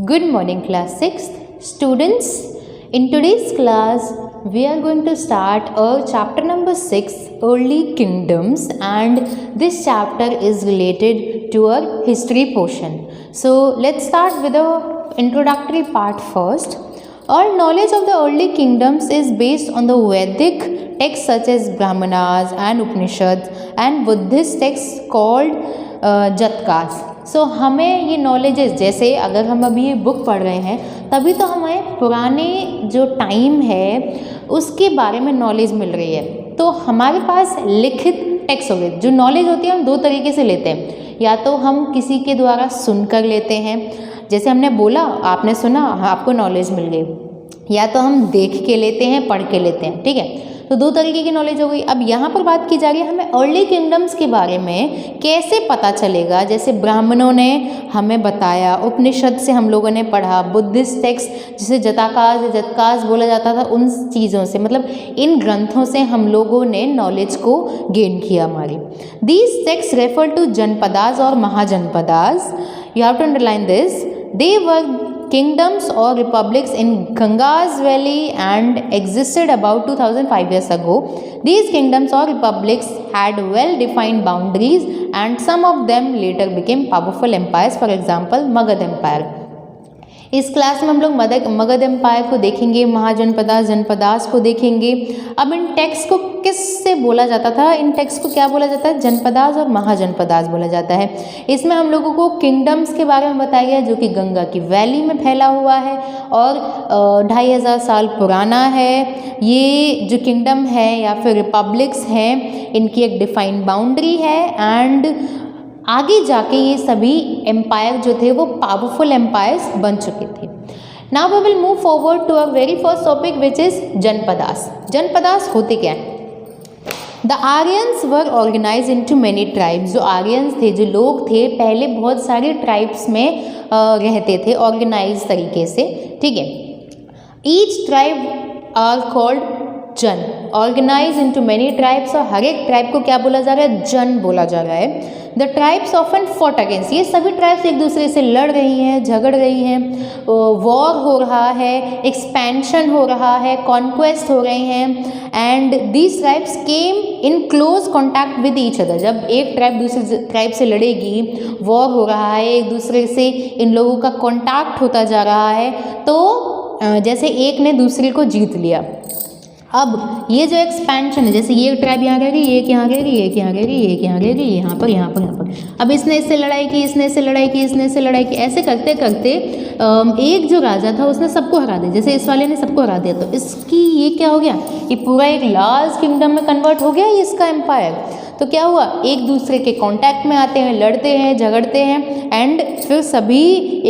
Good morning, class 6th students. In today's class, we are going to start our chapter number 6, Early Kingdoms, and this chapter is related to our history portion. So let's start with the introductory part first. All knowledge of the early kingdoms is based on the Vedic texts such as Brahmanas and Upanishads and Buddhist texts called जतकास. सो हमें ये knowledges, जैसे अगर हम अभी ये book पढ़ रहे हैं तभी तो हमें पुराने जो टाइम है उसके बारे में नॉलेज मिल रही है. तो हमारे पास लिखित टेक्स्ट हो गए. जो नॉलेज होती है हम दो तरीके से लेते हैं, या तो हम किसी के द्वारा सुनकर लेते हैं, जैसे हमने बोला आपने सुना आपको नॉलेज मिल गई, या तो हम देख के लेते हैं, पढ़ के लेते हैं. ठीक है, तो दो तरीके की नॉलेज हो गई. अब यहाँ पर बात की जा रही है हमें अर्ली किंगडम्स के बारे में कैसे पता चलेगा. जैसे ब्राह्मणों ने हमें बताया, उपनिषद से हम लोगों ने पढ़ा, बुद्धिस्ट टेक्स्ट जिसे जताकास या जतकास बोला जाता था, उन चीज़ों से, मतलब इन ग्रंथों से हम लोगों ने नॉलेज को गेन किया हमारी. These text refer to Janapadas और Mahajanapadas. You have to underline this. They were kingdoms or republics in Ganga's valley and existed about 2005 years ago. These kingdoms or republics had well defined boundaries and some of them later became powerful empires, for example Magad Empire. इस class में हम लोग Magadh empire को देखेंगे, महाजनपदास, जनपदास को देखेंगे. अब इन text को किससे बोला जाता था, इन टेक्स्ट को क्या बोला जाता है, जनपदास और महाजनपदास बोला जाता है. इसमें हम लोगों को किंगडम्स के बारे में बताया गया जो कि गंगा की वैली में फैला हुआ है और 2500 साल पुराना है. ये जो किंगडम है या फिर रिपब्लिक्स हैं, इनकी एक डिफाइंड बाउंड्री है एंड आगे जाके ये सभी एम्पायर जो थे वो पावरफुल एम्पायर्स बन चुके थे. Now we will move forward to our very first topic which is janapadas. Janapadas होते क्या हैं? The Aryans were organise into many tribes. जो आर्यंस थे, जो लोग थे, पहले बहुत सारे ट्राइब्स में रहते थे ऑर्गेनाइज तरीके से. ठीक है, ईच ट्राइब आर कॉल्ड जन. ऑर्गेनाइज इनटू मैनी ट्राइब्स, और हर एक ट्राइब को क्या बोला जा रहा है, जन बोला जा रहा है. The tribes often fought against. ये सभी ट्राइब्स एक दूसरे से लड़ रही हैं, झगड़ रही हैं, वॉर हो रहा है, एक्सपेंशन हो रहा है, कॉन्क्वेस्ट हो रहे हैं. And these tribes came in close contact with each other. जब एक ट्राइब दूसरे ट्राइब से लड़ेगी, वॉर हो रहा है, एक दूसरे से इन लोगों का कॉन्टैक्ट होता जा रहा है, तो जैसे एक ने दूसरे को जीत लिया. अब ये जो एक्सपेंशन है, जैसे ये ट्राइब यहाँ गई, ये यहाँ गई, ये यहाँ गई, ये यहाँ गई, यहाँ पर, यहाँ पर, यहाँ पर. अब इसने इससे लड़ाई की, इसने इससे लड़ाई की, इसने इससे लड़ाई की. ऐसे करते करते एक जो राजा था उसने सबको हरा दिया. जैसे इस वाले ने सबको हरा दिया, तो इसकी ये क्या हो गया, ये पूरा एक लार्ज किंगडम में कन्वर्ट हो गया इसका एम्पायर. तो क्या हुआ, एक दूसरे के कांटेक्ट में आते हैं, लड़ते हैं, झगड़ते हैं, एंड फिर सभी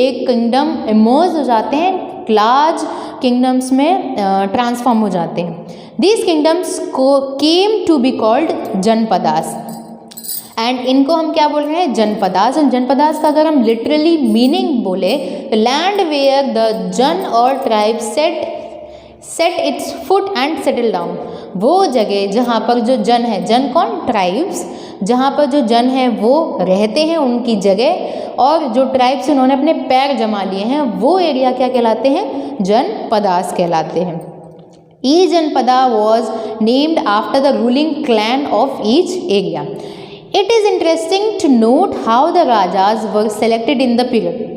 एक किंगडम इमर्ज हो जाते हैं, लार्ज किंगडम्स में ट्रांसफॉर्म हो जाते हैं. दीज किंगडम्स को came to be called janapadas. And इनको हम क्या बोल रहे हैं, जनपदास. एंड जनपदास का अगर हम लिटरली मीनिंग बोले तो लैंड वेयर द जन और tribe set it's foot and settle down. वो जगह जहाँ पर जो जन है, जन कौन, ट्राइब्स, जहाँ पर जो जन है वो रहते हैं उनकी जगह, और जो ट्राइब्स उन्होंने अपने पैर जमा लिए हैं वो एरिया क्या कहलाते हैं, जनपदास कहलाते हैं. Each जनपदा was named after the ruling clan of each area. It is interesting to note how the rajas were selected in the period.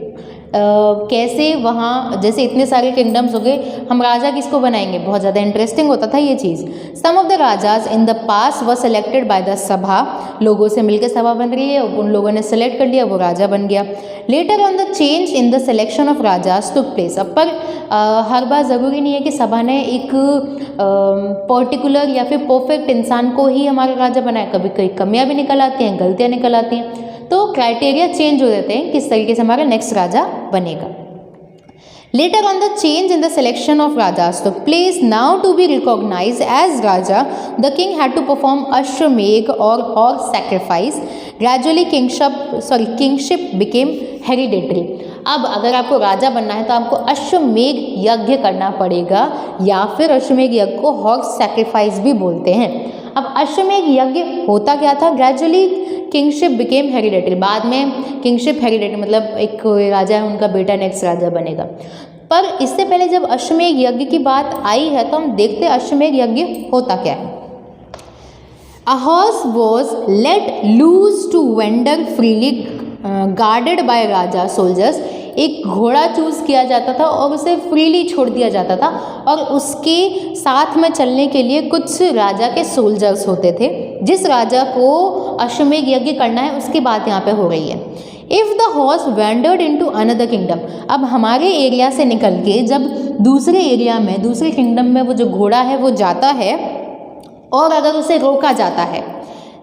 कैसे वहाँ, जैसे इतने सारे किंगडम्स हो गए, हम राजा किसको बनाएंगे, बहुत ज़्यादा इंटरेस्टिंग होता था ये चीज़. Some of the rajas in the past were selected by the sabha. लोगों से मिलकर सभा बन रही है, उन लोगों ने सेलेक्ट कर लिया, वो राजा बन गया. Later on the change in the selection of rajas took place. अब पर हर बार ज़रूरी नहीं है कि सभा ने एक पर्टिकुलर या फिर परफेक्ट इंसान को ही हमारा राजा बनाया. कभी कई कमियाँ भी निकल आती हैं, गलतियाँ निकल आती हैं, तो क्राइटेरिया चेंज हो जाते हैं किस तरीके से हमारा नेक्स्ट राजा बनेगा. Later on the change in the selection of rajas took place. Now to be recognized as Raja, the king had to perform Ashwamedh or horse sacrifice. Gradually kingship became hereditary. अब अगर आपको राजा बनना है तो आपको अश्वमेध यज्ञ करना पड़ेगा, या फिर अश्वमेध यज्ञ को हॉर्स सैक्रिफाइस भी बोलते हैं. अब अश्वमेध यज्ञ होता क्या था, ग्रेजुअली किंगशिप बिकेम हेरिडेटरी, बाद में किंगशिप हेरिडेटरी मतलब एक राजा है उनका बेटा नेक्स्ट राजा बनेगा। पर इससे पहले जब अश्वमेध यज्ञ की बात आई है तो हम देखते हैं अश्वमेध यज्ञ होता क्या है। A horse was let loose to wander freely, guarded by Raja soldiers। एक घोड़ा चूज किया जाता था और उसे फ्रीली छोड़ दिया जाता था और उसके साथ में चलने के लिए कुछ राजा के सोल्जर्स होते थे। जिस राजा को अश्वमेध यज्ञ करना है उसकी बात यहाँ पे हो रही है। If the horse wondered into another kingdom, अब हमारे एरिया से निकल के जब दूसरे एरिया में दूसरे किंगडम में वो जो घोड़ा है वो जाता है और अगर उसे रोका जाता है,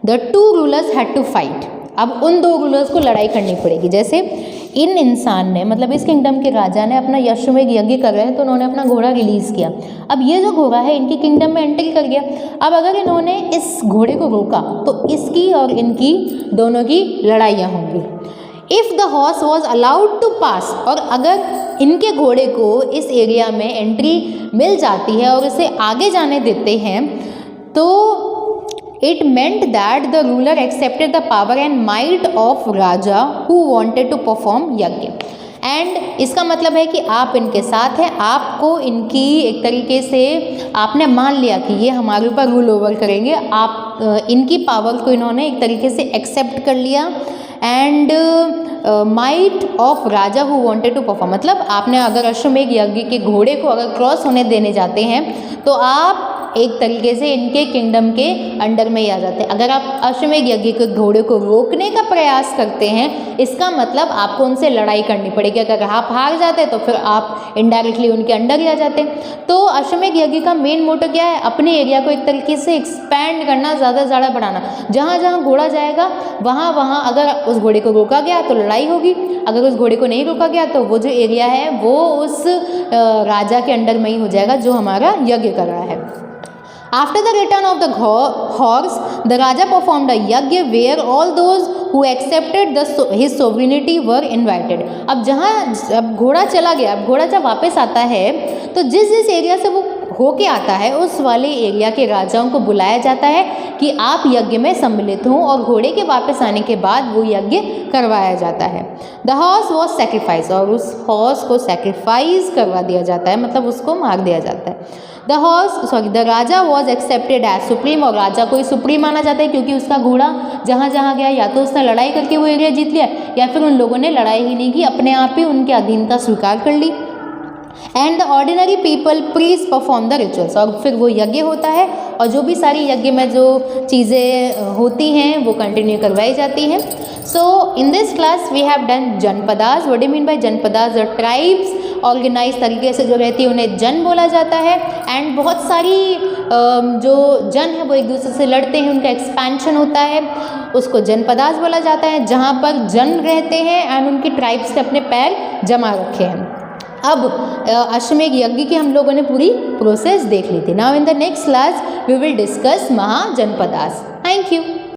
the two rulers had to fight. अब उन दो रूलर्स को लड़ाई करनी पड़ेगी। जैसे इन इंसान ने मतलब इस किंगडम के राजा ने अपना अश्वमेध यज्ञ कर रहे हैं तो उन्होंने अपना घोड़ा रिलीज़ किया। अब ये जो घोड़ा है इनकी किंगडम में एंट्री कर गया। अब अगर इन्होंने इस घोड़े को रोका तो इसकी और इनकी दोनों की लड़ाइयाँ होंगी। If the horse was allowed to pass, और अगर इनके घोड़े को इस एरिया में एंट्री मिल जाती है और इसे आगे जाने देते हैं तो it meant that the ruler accepted the power and might of raja who wanted to perform yajna. And इसका मतलब है कि आप इनके साथ हैं, आपको इनकी एक तरीके से आपने मान लिया कि ये हमारे ऊपर रूल ओवर करेंगे। आप इनकी पावर को इन्होंने एक तरीके से एक्सेप्ट कर लिया। And might of raja who wanted to perform, मतलब आपने अगर अश्वमेध यज्ञ के घोड़े को अगर क्रॉस होने देने जाते हैं तो आप एक तरीके से इनके किंगडम के अंडर में ही आ जाते हैं। अगर आप अश्वमेध यज्ञ के घोड़े को रोकने का प्रयास करते हैं इसका मतलब आपको उनसे लड़ाई करनी पड़ेगी। अगर आप हार जाते हैं तो फिर आप इनडायरेक्टली उनके अंडर ही आ जाते हैं। तो अश्वमेध यज्ञ का मेन मोटो क्या है, अपने एरिया को एक तरीके से एक्सपैंड करना, ज़्यादा से ज़्यादा बढ़ाना। जहाँ जहाँ घोड़ा जाएगा वहाँ वहाँ अगर उस घोड़े को रोका गया तो लड़ाई होगी, अगर उस घोड़े को नहीं रोका गया तो वो जो एरिया है वो उस राजा के अंडर में ही हो जाएगा जो हमारा यज्ञ कर रहा है। After the return of the horse, the Raja performed a yajna where all those who accepted his sovereignty were invited। अब जब घोड़ा चला गया, अब घोड़ा जब वापस आता है तो जिस जिस एरिया से वो होके आता है उस वाले एरिया के राजाओं को बुलाया जाता है कि आप यज्ञ में सम्मिलित हों, और घोड़े के वापस आने के बाद वो यज्ञ करवाया जाता है। द हॉर्स वॉज सेक्रीफाइस, और उस हॉर्स को सेक्रीफाइस करवा दिया जाता है, मतलब उसको मार दिया जाता है। The raja was accepted as supreme, और राजा को ही सुप्रीम माना जाता है क्योंकि उसका घोड़ा जहाँ जहाँ गया या तो उसने लड़ाई करके वो एरिया जीत लिया या फिर उन लोगों ने लड़ाई ही नहीं की, अपने आप ही उनकी अधीनता स्वीकार कर ली। And the ordinary people please perform the rituals, और फिर वो यज्ञ होता है और जो भी सारी यज्ञ में जो चीज़ें होती हैं वो कंटिन्यू करवाई जाती हैं। So in this class we have done janapadas. What do mean by janapadas? The tribes organise तरीके से जो रहती है उन्हें जन बोला जाता है। एंड बहुत सारी जो जन है वो एक दूसरे से लड़ते हैं, उनका एक्सपेंशन होता है, उसको जनपदास बोला जाता है, जहाँ पर जन रहते हैं एंड उनकी ट्राइब्स से अपने पैर जमा रखे हैं। अब अश्वमेध यज्ञ की हम लोगों ने पूरी प्रोसेस देख ली थी। Now in the next class we will discuss Mahajanapadas. Thank you.